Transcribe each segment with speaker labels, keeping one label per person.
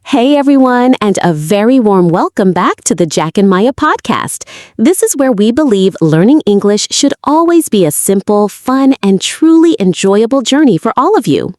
Speaker 1: Hey everyone, and a very warm welcome back to the Jack&Maya podcast. This is where we believe learning English should always be a simple, fun, and truly enjoyable journey for all of you.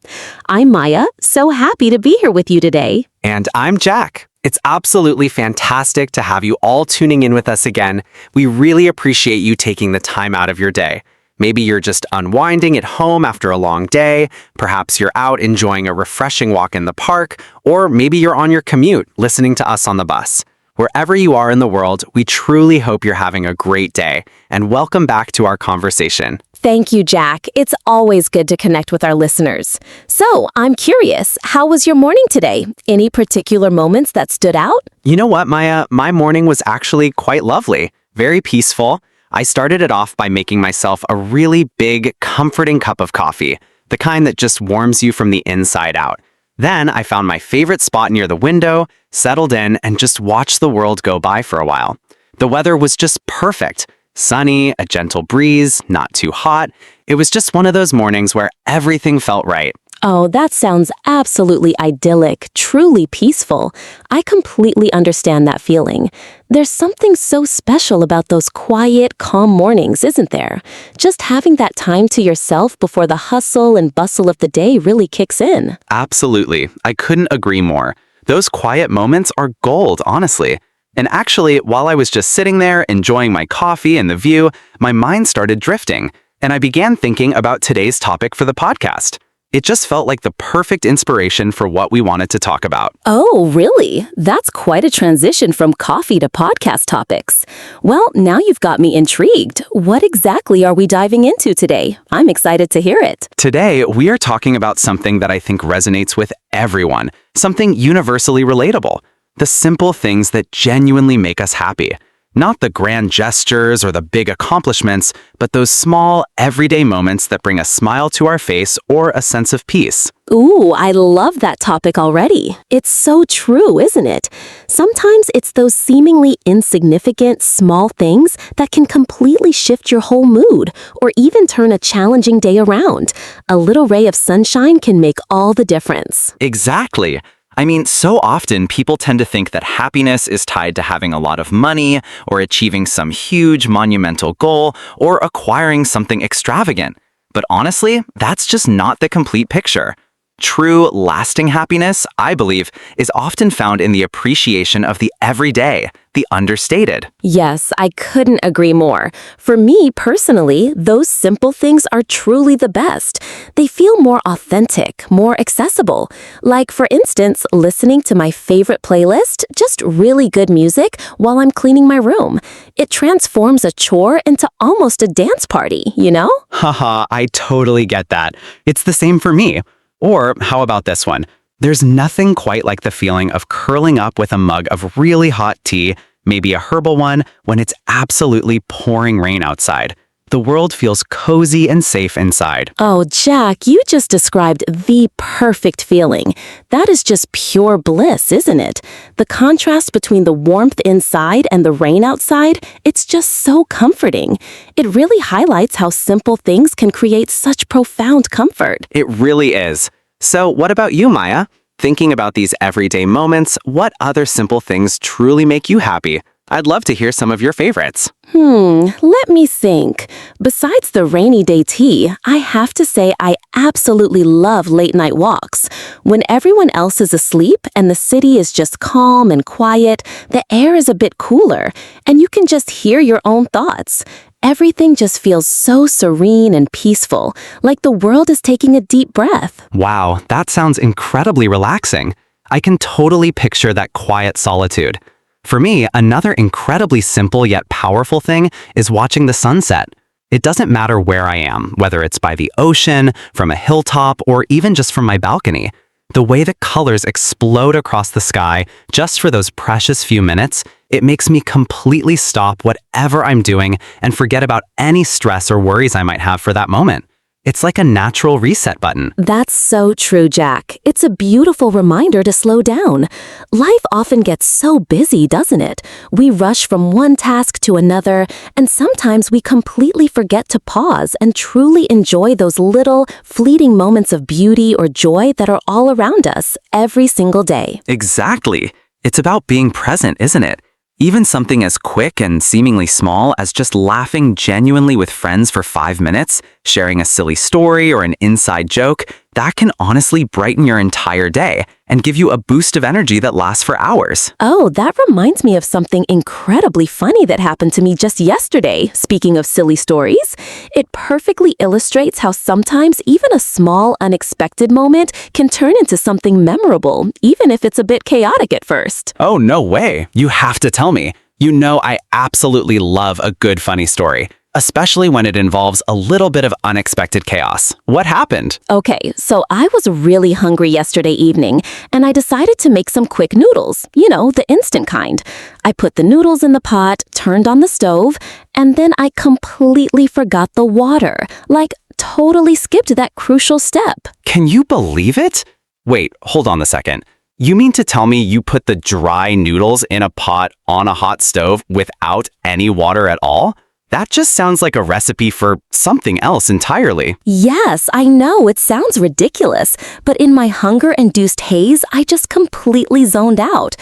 Speaker 1: I'm Maya, so happy to be here with you today.
Speaker 2: And I'm Jack. It's absolutely fantastic to have you all tuning in with us again. We really appreciate you taking the time out of your day. Maybe you're just unwinding at home after a long day, perhaps you're out enjoying a refreshing walk in the park, or maybe you're on your commute listening to us on the bus. Wherever you are in the world, we truly hope you're having a great day, and welcome back to our conversation.
Speaker 1: Thank you, Jack. It's always good to connect with our listeners. So, I'm curious, how was your morning today? Any particular moments that stood out?
Speaker 2: You know what, Maya? My morning was actually quite lovely, very peaceful. I started it off by making myself a really big, comforting cup of coffee, the kind that just warms you from the inside out. Then I found my favorite spot near the window, settled in, and just watched the world go by for a while. The weather was just perfect. Sunny, a gentle breeze, not too hot. It was just one of those mornings where everything felt right.
Speaker 1: Oh, that sounds absolutely idyllic, truly peaceful. I completely understand that feeling. There's something so special about those quiet, calm mornings, isn't there? Just having that time to yourself before the hustle and bustle of the day really kicks in.
Speaker 2: Absolutely. I couldn't agree more. Those quiet moments are gold, honestly. And actually, while I was just sitting there enjoying my coffee and the view, my mind started drifting, and I began thinking about today's topic for the podcast. It just felt like the perfect inspiration for what we wanted to talk about.
Speaker 1: Oh, really? That's quite a transition from coffee to podcast topics. Well, now you've got me intrigued. What exactly are we diving into today? I'm excited to hear it.
Speaker 2: Today, we are talking about something that I think resonates with everyone, something universally relatable. The simple things that genuinely make us happy. Not the grand gestures or the big accomplishments, but those small, everyday moments that bring a smile to our face or a sense of peace.
Speaker 1: Ooh, I love that topic already. It's so true, isn't it? Sometimes it's those seemingly insignificant, small things that can completely shift your whole mood or even turn a challenging day around. A little ray of sunshine can make all the difference.
Speaker 2: Exactly. I mean, so often people tend to think that happiness is tied to having a lot of money or achieving some huge monumental goal or acquiring something extravagant. But honestly, that's just not the complete picture. True, lasting happiness, I believe, is often found in the appreciation of the everyday, the understated.
Speaker 1: Yes, I couldn't agree more. For me personally, those simple things are truly the best. They feel more authentic, more accessible. Like, for instance, listening to my favorite playlist, just really good music while I'm cleaning my room. It transforms a chore into almost a dance party, you know?
Speaker 2: Haha, I totally get that. It's the same for me. Or how about this one? There's nothing quite like the feeling of curling up with a mug of really hot tea, maybe a herbal one, when it's absolutely pouring rain outside. The world feels cozy and safe inside.
Speaker 1: Oh, Jack, you just described the perfect feeling. That is just pure bliss, isn't it? The contrast between the warmth inside and the rain outside, it's just so comforting. It really highlights how simple things can create such profound comfort.
Speaker 2: It really is. So what about you, Maya? Thinking about these everyday moments, what other simple things truly make you happy? I'd love to hear some of your favorites.
Speaker 1: Let me think. Besides the rainy day tea, I have to say I absolutely love late night walks. When everyone else is asleep and the city is just calm and quiet, the air is a bit cooler, and you can just hear your own thoughts. Everything just feels so serene and peaceful, like the world is taking a deep breath.
Speaker 2: Wow, that sounds incredibly relaxing. I can totally picture that quiet solitude. For me, another incredibly simple yet powerful thing is watching the sunset. It doesn't matter where I am, whether it's by the ocean, from a hilltop, or even just from my balcony. The way the colors explode across the sky just for those precious few minutes, it makes me completely stop whatever I'm doing and forget about any stress or worries I might have for that moment. It's like a natural reset button.
Speaker 1: That's so true, Jack. It's a beautiful reminder to slow down. Life often gets so busy, doesn't it? We rush from one task to another, and sometimes we completely forget to pause and truly enjoy those little, fleeting moments of beauty or joy that are all around us every single day.
Speaker 2: Exactly. It's about being present, isn't it? Even something as quick and seemingly small as just laughing genuinely with friends for 5 minutes, sharing a silly story or an inside joke, that can honestly brighten your entire day and give you a boost of energy that lasts for hours.
Speaker 1: Oh, that reminds me of something incredibly funny that happened to me just yesterday. Speaking of silly stories, it perfectly illustrates how sometimes even a small, unexpected moment can turn into something memorable, even if it's a bit chaotic at first.
Speaker 2: Oh, no way. You have to tell me. You know I absolutely love a good funny story, especially when it involves a little bit of unexpected chaos. What happened?
Speaker 1: Okay, so I was really hungry yesterday evening, and I decided to make some quick noodles. You know, the instant kind. I put the noodles in the pot, turned on the stove, and then I completely forgot the water. Like, totally skipped that crucial step.
Speaker 2: Can you believe it? Wait, hold on a second. You mean to tell me you put the dry noodles in a pot on a hot stove without any water at all? That just sounds like a recipe for something else entirely.
Speaker 1: Yes, I know, it sounds ridiculous, but in my hunger-induced haze, I just completely zoned out.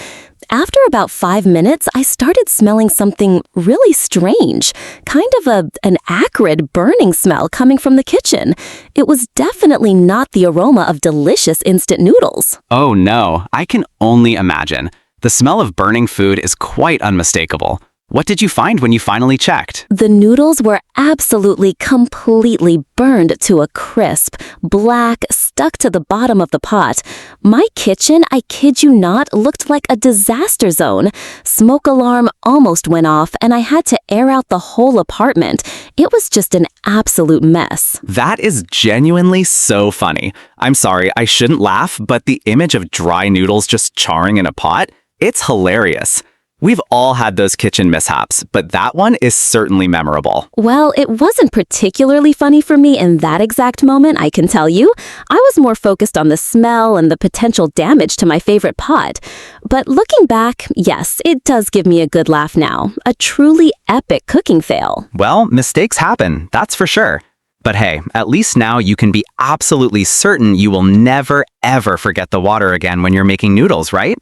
Speaker 1: After about 5 minutes, I started smelling something really strange, kind of an acrid, burning smell coming from the kitchen. It was definitely not the aroma of delicious instant noodles.
Speaker 2: Oh no, I can only imagine. The smell of burning food is quite unmistakable. What did you find when you finally checked?
Speaker 1: The noodles were absolutely, completely burned to a crisp, black, stuck to the bottom of the pot. My kitchen, I kid you not, looked like a disaster zone. Smoke alarm almost went off, and I had to air out the whole apartment. It was just an absolute mess.
Speaker 2: That is genuinely so funny. I'm sorry, I shouldn't laugh, but the image of dry noodles just charring in a pot, it's hilarious. We've all had those kitchen mishaps, but that one is certainly memorable.
Speaker 1: Well, it wasn't particularly funny for me in that exact moment, I can tell you. I was more focused on the smell and the potential damage to my favorite pot. But looking back, yes, it does give me a good laugh now. A truly epic cooking fail.
Speaker 2: Well, mistakes happen, that's for sure. But hey, at least now you can be absolutely certain you will never, ever forget the water again when you're making noodles, right?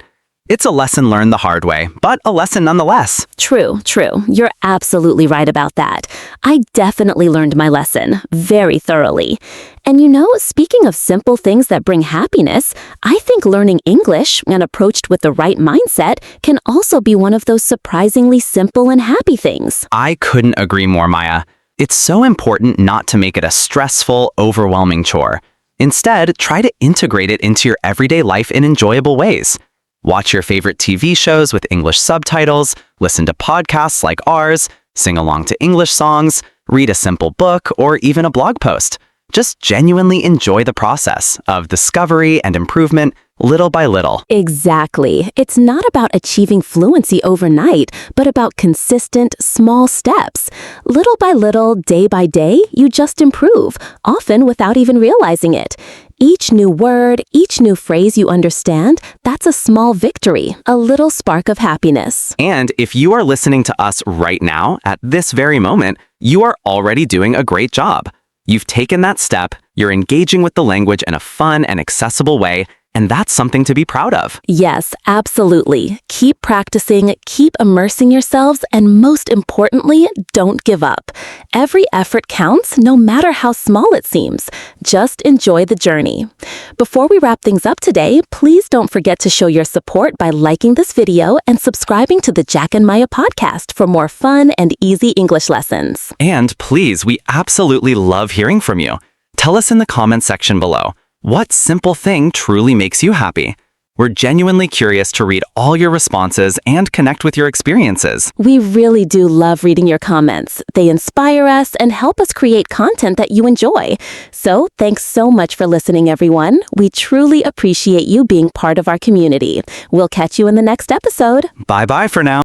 Speaker 2: It's a lesson learned the hard way, but a lesson nonetheless.
Speaker 1: True. You're absolutely right about that. I definitely learned my lesson very thoroughly. And you know, speaking of simple things that bring happiness, I think learning English, and approached with the right mindset, can also be one of those surprisingly simple and happy things.
Speaker 2: I couldn't agree more, Maya. It's so important not to make it a stressful, overwhelming chore. Instead, try to integrate it into your everyday life in enjoyable ways. Watch your favorite TV shows with English subtitles, listen to podcasts like ours, sing along to English songs, read a simple book, or even a blog post. Just genuinely enjoy the process of discovery and improvement little by little.
Speaker 1: Exactly. It's not about achieving fluency overnight, but about consistent, small steps. Little by little, day by day, you just improve, often without even realizing it. Each new word, each new phrase you understand, that's a small victory, a little spark of happiness.
Speaker 2: And if you are listening to us right now, at this very moment, you are already doing a great job. You've taken that step, you're engaging with the language in a fun and accessible way, and that's something to be proud of.
Speaker 1: Yes, absolutely. Keep practicing, keep immersing yourselves, and most importantly, don't give up. Every effort counts, no matter how small it seems. Just enjoy the journey. Before we wrap things up today, please don't forget to show your support by liking this video and subscribing to the Jack&Maya podcast for more fun and easy English lessons.
Speaker 2: And please, we absolutely love hearing from you. Tell us in the comments section below. What simple thing truly makes you happy? We're genuinely curious to read all your responses and connect with your experiences.
Speaker 1: We really do love reading your comments. They inspire us and help us create content that you enjoy. So thanks so much for listening, everyone. We truly appreciate you being part of our community. We'll catch you in the next episode.
Speaker 2: Bye-bye for now.